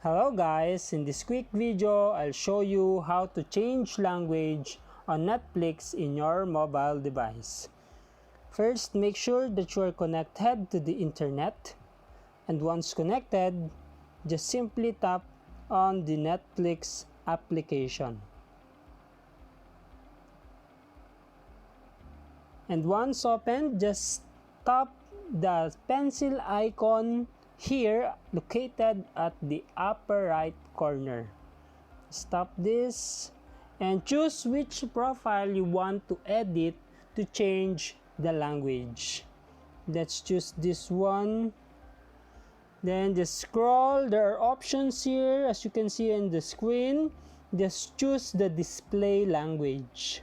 Hello guys, in this quick video, I'll show you how to change language on Netflix in your mobile device. First, make sure that you are connected to the internet, and once connected, just simply tap on the Netflix application. And once opened, just tap the pencil icon here located at the upper right corner. Stop this and choose which profile you want to edit to change the language. Let's choose this one. Then just scroll. There are options here as you can see on the screen. Just choose the display language.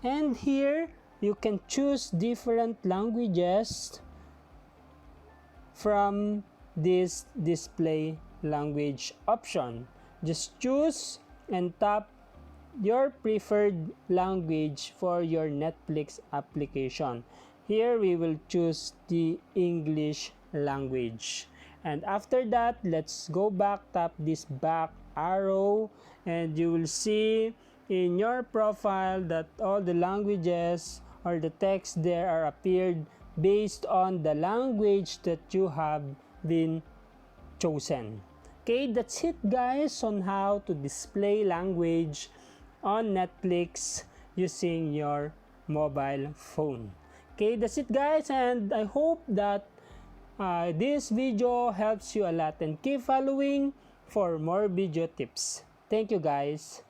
And here you can choose different languages from this display language option. Just choose and tap your preferred language for your Netflix application. Here we will choose the English language. And after that, let's go back, tap this back arrow, and you will see in your profile that all the languages or the text there are appeared based on the language that you have been chosen. Okay, that's it guys on how to display language on Netflix using your mobile phone. Okay, that's it guys, and I hope that this video helps you a lot, and keep following for more video tips. Thank you guys.